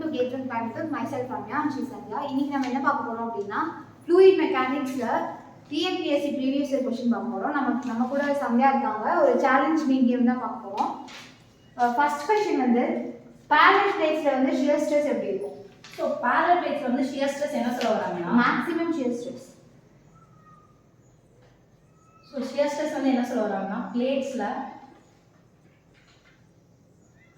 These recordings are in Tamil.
to Gateway Climate, myself Ramya and she's Sandhya. இன்னைக்கு நம்ம என்ன பார்க்க போறோம் அப்படின்னா fluid mechanicsல TNPSC previous year question பார்க்க போறோம். நம்ம கூட சந்தியா இருக்காங்க. ஒரு challenge மீடியம் தான் பார்க்க போறோம். ஃபர்ஸ்ட் क्वेश्चन வந்து parallel platesல வந்து shear stress எப்படி இருக்கும்? So parallel plates வந்து shear stress என்ன சொல்ல வராங்கன்னா maximum shear stress. So shear stress வந்து என்ன சொல்ல வராங்கன்னா platesல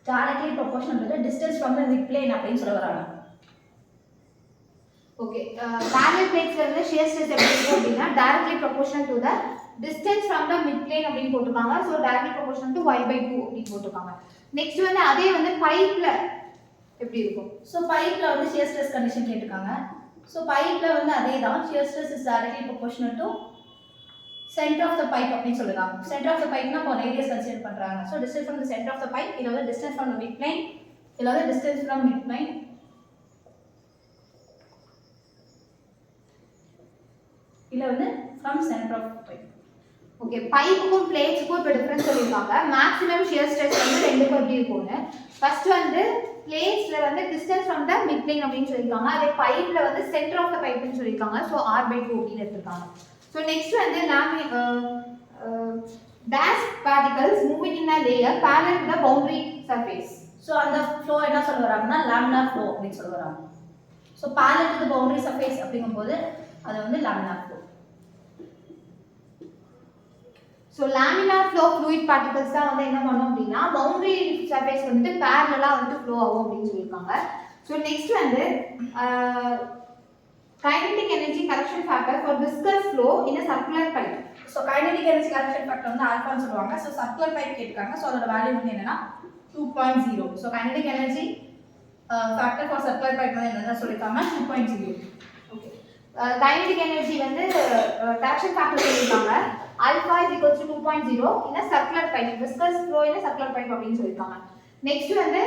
directly proportional to the distance from the midplane அப்படினு சொல்ல வராங்க. Okay, parallel platesல வந்து shear stress எப்படி இருக்கும் அப்படினா directly proportional to the distance from the midplane அப்படினு போட்டுருக்காங்க. So directly proportional to y/2 அப்படி போட்டுருக்காங்க. நெக்ஸ்ட் வந்து அதே வந்து பைப்ல எப்படி இருக்கும்? So பைப்ல வந்து shear stress condition கேட்டிருக்காங்க. So பைப்ல வந்து அதே தான் shear stress is directly proportional to center of the pipe அப்படினு சொல்றாங்க. Center of the pipe னா இப்போ radius கன்சிடர் பண்றாங்க. So distance from the center of the pipe இல்ல வந்து distance from the midplane இல்ல வந்து distance from midplane இல்ல வந்து from center of the pipe. Okay, பைப்புக்கும் பிளேட்ஸ்க்கும் இப்போ டிஃபரன்ஸ் சொல்லிருக்காங்க. மேக்ஸிமம் ஷியர் ஸ்ட்ரெஸ் வந்து ரெண்டுக்கும் எப்படி இருக்கும்னு. ஃபர்ஸ்ட் வந்து பிளேட்ஸ்ல வந்து டிஸ்டன்ஸ் ஃப்ரம் த மிட்ப்ளேன் அப்படின்னு சொல்லிருக்காங்க. அதே பைப்ல வந்து சென்டர் ஆஃப் த பைப்னு சொல்லிருக்காங்க. ஸோ r/2 அப்படின்னு எடுத்துருக்காங்க. ஸோ நெக்ஸ்ட் வந்து dash particles moving in a layer parallel to the boundary surface. So அந்த flow என்ன சொல்ல வராங்கன்னா laminar flow அப்படி சொல்ல வராங்க. So parallel to the boundary surface அப்படிங்கும்போது அது வந்து laminar flow. So laminar flow fluid particles தான் வந்து என்ன பண்ணும் அப்படின்னா பவுண்டரி சர்ஃபேஸ் வந்துட்டு பேரலாக வந்துட்டு ஃப்ளோ ஆகும் அப்படின்னு சொல்லியிருக்காங்க. ஸோ நெக்ஸ்ட் வந்து kinetic energy correction factor for viscous flow in a circular pipe. So kinetic energy correction factor வந்து ஆல்ஃபான்னு சொல்லுவாங்க. ஸோ சர்க்குலர் பைப் கேட்டிருக்காங்க. ஸோ அதோட வேல்யூ வந்து என்னன்னா 2.0. So kinetic energy factor for circular pipe வந்து என்னென்ன சொல்லியிருக்காங்க 2.0. ஓகே, கைனடிக் எனர்ஜி வந்து கரெக்ஷன் ஃபேக்டர் சொல்லியிருக்காங்க. alpha is equals to 2.0 in a circular pipe, viscous flow in a circular pipe அப்படின்னு சொல்லிருக்காங்க. நெக்ஸ்ட் வந்து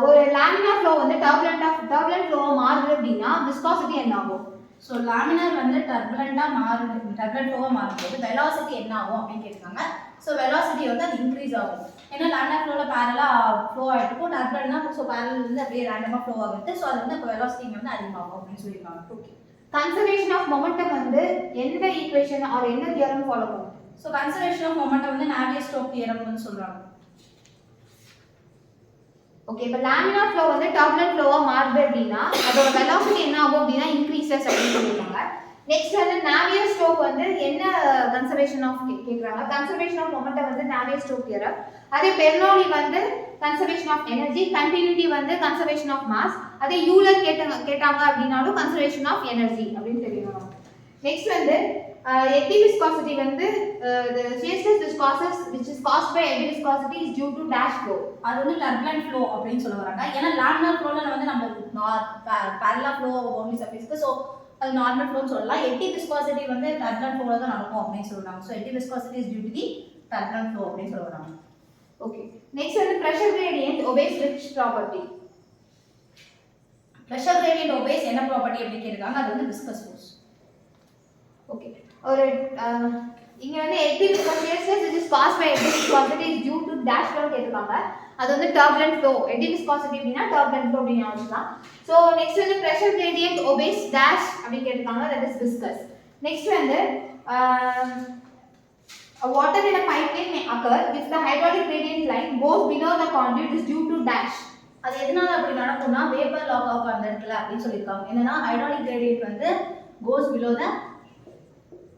ஒரு லேமினார் ஃப்ளோ வந்து டர்புலன்ட் ஃப்ளோவா மாறுது அப்படின்னா விஸ்காசிட்டி என்ன ஆகும்? ஸோ லேமினார் வந்து டர்புலண்டா மாறுது, டர்புலன்ட் ஃப்ளோவா மாறும்போது வெலாசிட்டி என்ன ஆகும் அப்படின்னு கேட்குறாங்க. ஸோ வெலாசிட்டி வந்து அது இன்க்ரீஸ் ஆகும். ஏன்னா லேமினார் ஃப்ளோல பேரலா ஃப்ளோ ஆகிட்டு இருக்கும், டர்புலண்ட்னா ஸோ பேரல் வந்து அப்படியே ரேண்டமாக ஃப்ளோ ஆகுது. ஸோ அது வந்து இப்போ வெலாசிட்டி வந்து அதிகமாகும் அப்படின்னு சொல்லியிருக்காங்க. ஓகே, கன்சர்வேஷன் ஆஃப் மொமெண்டம் வந்து எந்த ஈக்குவேஷன் ஆர் என்ன தியரம் ஃபாலோ பண்ணும்? ஸோ கன்சர்வேஷன் ஆஃப் மொமெண்டம் வந்து நாவியர்-ஸ்டோக்ஸ் தியரம் வந்து சொல்றாங்க. ஓகே, இப்போ லேமினார் ஃப்ளோ வந்து டர்புலன்ட் ஃப்ளோவா மாறுது அப்படின்னா அதோட வெலாசிட்டி என்ன ஆகும் அப்படின்னா இன்க்ரீசஸ் அப்படின்னு சொல்லியிருக்காங்க. நெக்ஸ்ட் வந்து நாவியர்-ஸ்டோக்ஸ் வந்து என்ன கன்சர்வேஷன் ஆஃப் கேட்குறாங்க. கன்சர்வேஷன் ஆஃப் மொமெண்டம் வந்து நாவியர்-ஸ்டோக்ஸ் தியரம். அதே பெர்னோலி வந்து கன்சர்வேஷன் ஆஃப் எனர்ஜி, கண்டினியூட்டி வந்து கன்சர்வேஷன் ஆஃப் மாஸ். அதே யூலர் கேட்டாங்க அப்படின்னாலும் கன்சர்வேஷன் ஆஃப் எனர்ஜி அப்படின்னு தெரியணும். நெக்ஸ்ட் வந்து eddy viscosity வந்து the shear stress which is caused by eddy viscosity is due to dash flow. அது வந்து டர்புலன்ட் ஃப்ளோ அப்படின்னு சொல்ல வராங்க. ஏன்னா லேமினார் ஃப்ளோல வந்து நம்ம பேரலா ஃப்ளோ பவுண்டரி சர்ஃபேஸ்க்கு ஸோ அது நார்மல் ஃப்ளோன்னு சொல்லலாம். eddy viscosity வந்து டர்புலன்ட் ஃப்ளோல தான் நடக்கும் அப்படின்னு சொல்றாங்க. So eddy viscosity is due to the turbulent flow அப்படின்னு சொல்ல வராங்க. ஓகே, நெக்ஸ்ட் வந்து pressure gradient obeys which property? pressure gradient obeys என்ன ப்ராப்பர்ட்டி அப்படின்னு கேட்டிருக்காங்க. அது வந்து viscous force. ஓகே, ஒரு இங்க வந்து eddy viscosity which is caused by eddy viscosity is due to dash flow கேட்டிருக்காங்க. அது வந்து turbulent flow. eddy viscosity அப்படினா turbulent flow அப்படினு ஞாபகம். சோ நெக்ஸ்ட் வந்து pressure gradient obeys dash அப்படி கேட்டிருக்காங்க. that is viscous. நெக்ஸ்ட் வந்து water in a pipeline may occur if the hydraulic gradient line goes below the conduit is due to dash. அது எதனால அப்படி நடக்கும்னா வேப்பர் லாக் ஆகும் அந்த இடத்துல அப்படின்னு சொல்லியிருக்காங்க. என்னன்னா ஹைட்ராலிக் கிரேடியன்ட் வந்து goes below the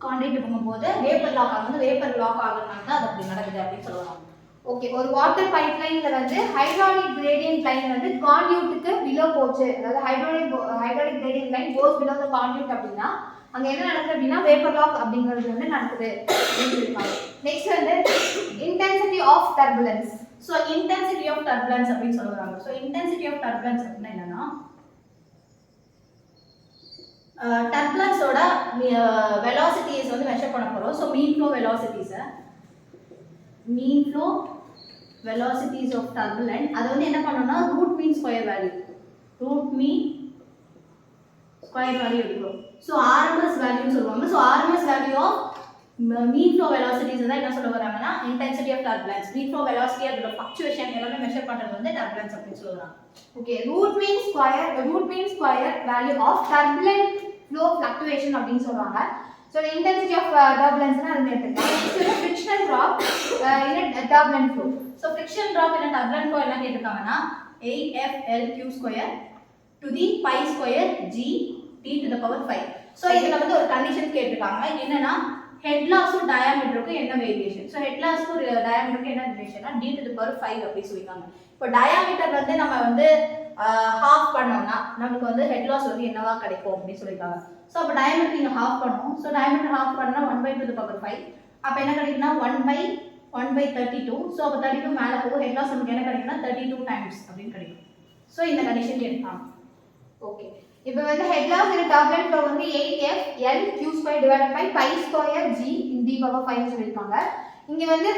conduit போகும்போது வேப்பர் லாக் ஆகுது. வேப்பர் லாக் ஆகுறதுனால தான் அது அப்படி நடக்குது அப்படின்னு சொல்லுவாங்க. ஓகே, ஒரு வாட்டர் பைப்லைன்ல வந்து ஹைட்ராலிக் கிரேடியன்ட் லைன் வந்து கான்டியூட்டுக்கு பிலோ போச்சு. அதாவது hydraulic gradient line goes below the conduit அப்படினா அங்க என்ன நடக்குது அப்படினா வேப்பர் லாக் அப்படிங்கிறது வந்து நடக்குது அப்படின்னு சொல்றாங்க. நெக்ஸ்ட் வந்து intensity of turbulence. So intensity of turbulence அப்படின்னு சொல்றாங்க. சோ இன்டென்சிட்டி ஆஃப் டர்புலன்ஸ் அப்படினா என்னன்னா டர்புலன்ஸோட வெலாசிட்டிஸ் வந்து மெஷர் பண்ண போறோம். So mean flow velocities of turbulent அது வந்து என்ன பண்ணனும்னா ரூட் மீன் ஸ்கொயர் வேல்யூ எடுக்கிறோம். சோ RMS வேல்யூ சொல்லுவாங்க. So RMS value of mean flow velocities தான் என்ன சொல்ல வராங்கன்னா intensity of turbulence. Mean flow velocity அதோட ஃப்ளக்சுவேஷன் எல்லாமே மெஷர் பண்றது வந்து டர்புலன்ஸ் அப்படின்னு சொல்லுவாங்க. Okay, root mean square value of turbulent flow fluctuation அப்படின்னு சொல்றாங்க. ஸோ இன்டென்சிட்டி ஆஃப் டர்புலன்ஸ்னா அது எடுத்துக்கலாம். Next frictional drop in turbulent flow. So friction drop in turbulent flow என்ன கேட்டிருக்காங்கன்னா 8FLQ square to the pi square G T to the power 5. ஸோ இதில் வந்து ஒரு கண்டிஷன் கேட்டிருக்காங்க. என்னன்னா ஹெட் லாஸும் டயாமீட்டருக்கும் என்ன வேரியேஷன். ஸோ ஹெட் லாஸுக்கும் டயாமீட்டருக்கும் என்ன ரிலேஷன்னா D to the power 5 அப்படி சொல்லியிருக்காங்க. இப்போ டயாமீட்டர் வந்து நம்ம வந்து ஹாஃப் பண்ணோம்னா நமக்கு வந்து ஹெட் லாஸ் வந்து என்னவா கிடைக்கும் அப்படின்னு சொல்லியிருக்காங்க. ஸோ அப்போ டயாமீட்டர் நீங்கள் ஹாஃப் பண்ணணும். ஸோ டயாமீட்டர் ஹாஃப் பண்ணால் 1/2 to the power 5. அப்போ என்ன கிடைக்குன்னா 1/32. ஸோ அப்போ 32 மேலே போகும். ஹெட் லாஸ் நமக்கு என்ன கிடைக்குன்னா 32 டைம்ஸ் அப்படின்னு கிடைக்கும். ஸோ இந்த கண்டிஷன் கேட்பாங்க. ஓகே, இப்போ வந்து head loss in turbulent flow வந்து 8FLQ² divided by pi square G in the power 5 சொல்லியிருக்காங்க. இங்கே வந்து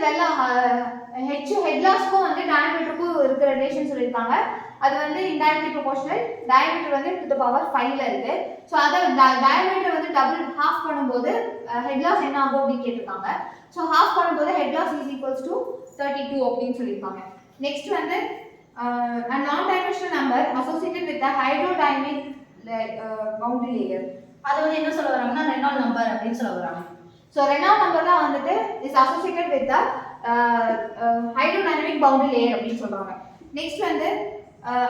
ஹெட் லாஸ்க்கும் வந்து டயாமீட்டருக்கும் இருக்கிற ரிலேஷன் சொல்லியிருக்காங்க. அது வந்து இன்டைரக்ட்லி ப்ரொபோர்ஷனல். டயாமீட்டர் வந்து to the power 5ல இருக்கு. ஸோ அதை டயாமீட்டர் வந்து டபுள் ஹாஃப் பண்ணும்போது ஹெட் லாஸ் என்ன ஆகும் அப்படின்னு கேட்டிருக்காங்க. ஸோ ஹாஃப் பண்ணும்போது head loss is equals to 32 அப்படின்னு சொல்லியிருக்காங்க. நெக்ஸ்ட் வந்து a non-dimensional number associated with the hydrodynamic boundary layer. அது வந்து என்ன சொல்ல வராங்கன்னா ரெனால்ட் நம்பர் அப்படின்னு சொல்ல வராங்க. ஸோ ரெனால்ட் நம்பர் தான் வந்துட்டு is associated with the hydrodynamic boundary layer அப்படின்னு சொல்றாங்க. நெக்ஸ்ட் வந்து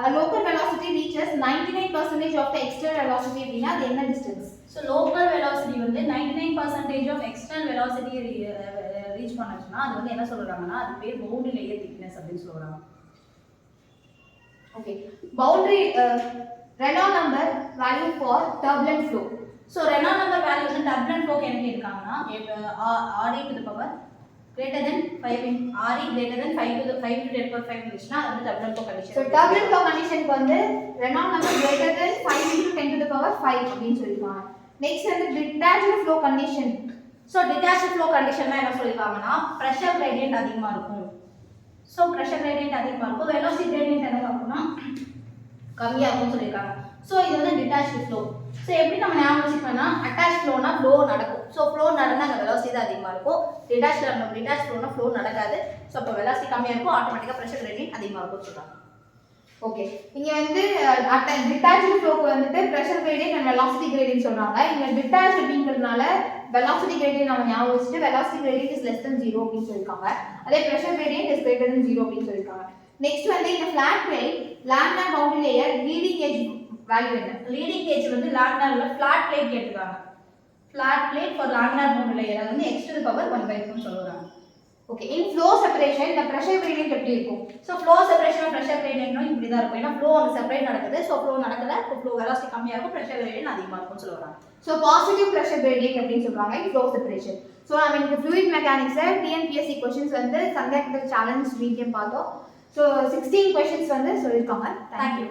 a local velocity reaches 99% of the external velocity அப்படின்னா அது என்ன டிஸ்டன்ஸ். ஸோ லோக்கல் வெலாசிட்டி வந்து 99% ஆஃப் எக்ஸ்டர்னல் வெலாசிட்டி ரீச் பண்ணுச்சுன்னா அது வந்து என்ன சொல்றாங்கன்னா அது பேர் பவுண்டரி லேயர் திக்னஸ் அப்படின்னு சொல்றாங்க. Okay, boundary Reynold number value for turbulent flow. So Reynold number value வந்து டர்புலன்ட் ஃப்ளோக்கு என்ன கேட்காங்கன்னா RE to the power greater than 5 RE greater than 5 to the 5 இருந்துச்சுன்னா அது வந்து turbulent flow condition. So turbulent flow கண்டிஷனுக்கு வந்து Reynold number greater than 5 into 10 to the power 5 அப்படின்னு சொல்லிருக்காங்க. நெக்ஸ்ட் வந்து detached flow condition. So detached flow கண்டிஷன்ல என்ன சொல்லிருக்காங்கன்னா பிரஷர் கிரேடியன்ட் அதிகமாக இருக்கும். ஸோ ப்ரெஷர் கிரேடியன்ட் அதிகமாக இருக்கும். வெலாசிட்டி கிரேடியன்ட் என்னவா இருக்கும்னா கம்மியாக இருக்கும்னு சொல்லியிருக்காங்க. ஸோ இது வந்து டிட்டாச்ட் ஃப்ளோ. ஸோ எப்படி நம்ம ஞாபகம் வச்சுக்கணும்னா அட்டாச் ஃப்ளோனா ஃப்ளோ நடக்கும். ஸோ ஃப்ளோ நடந்தால் அங்கே வெலாசிட்டி தான் அதிகமாக இருக்கும். டிட்டாச் ஃப்ளோனா ஃப்ளோ நடக்காது. ஸோ அப்போ வெலாசிட்டி கம்மியாக இருக்கும், ஆட்டோமேட்டிக்காக ப்ரெஷர் கிரேடியன்ட் அதிகமாக இருக்கும்னு சொல்கிறாங்க. ஓகே, இங்கே வந்து டிட்டாச்ட் ஃப்ளோக்கு வந்துட்டு pressure gradient and velocity gradient சொல்கிறாங்க. இங்கே டிட்டாச் அப்படிங்கிறதுனால வெலாசிட்டி கிரேடியன்ட் நம்ம ஞாபகம் வச்சுட்டு velocity gradient is less than 0 அப்படின்னு சொல்லியிருக்காங்க. அதே pressure gradient is greater than 0 அப்படின்னு சொல்லியிருக்காங்க. நெக்ஸ்ட் வந்து இந்த flat plate laminar boundary layer leading edge value என்ன. லீடிங் எட்ஜ் வந்து லாமினார்ல ஃபிளாட் பிளேட் கேட்டிருக்காங்க. Flat plate for laminar boundary layer அது வந்து x to the power 1/2 சொல்றாங்க. ஓகே, இன் ஃப்ளோ செப்பரேஷன் இந்த ப்ரெஷர் கிரேடியன்ட் எப்படி இருக்கும். ஸோ ஃப்ளோ செப்பரேஷன் ப்ரெஷர் கிரேடியன்ட்னும் இப்படி தான் இருக்கும். ஏன்னா ஃப்ளோ அங்கே செப்பரேட் நடக்குது. ஸோ ஃப்ளோ நடக்கல, இப்போ ஃப்ளோ வெலாசிட்டி கம்மியாக இருக்கும், ப்ரெஷர் கிரேடியன்ட் அதிகமாக இருக்கும்னு சொல்லுவாங்க. ஸோ பாசிட்டிவ் ப்ரெஷர் கிரேடியன்ட் அப்படின்னு சொல்றாங்க இன் ஃப்ளோ செப்பரேஷன். ஸோ நம்ம இன்னைக்கு ஃப்ளூயிட் மெக்கானிக்ஸை TNPSC கொஸ்டின்ஸ் வந்து சந்தேகத்தில் சேலஞ்ச் மீடியம் பார்த்தோம். ஸோ 16 கொஸ்டின்ஸ் வந்து சொல்லியிருக்காங்க. தேங்க்யூ.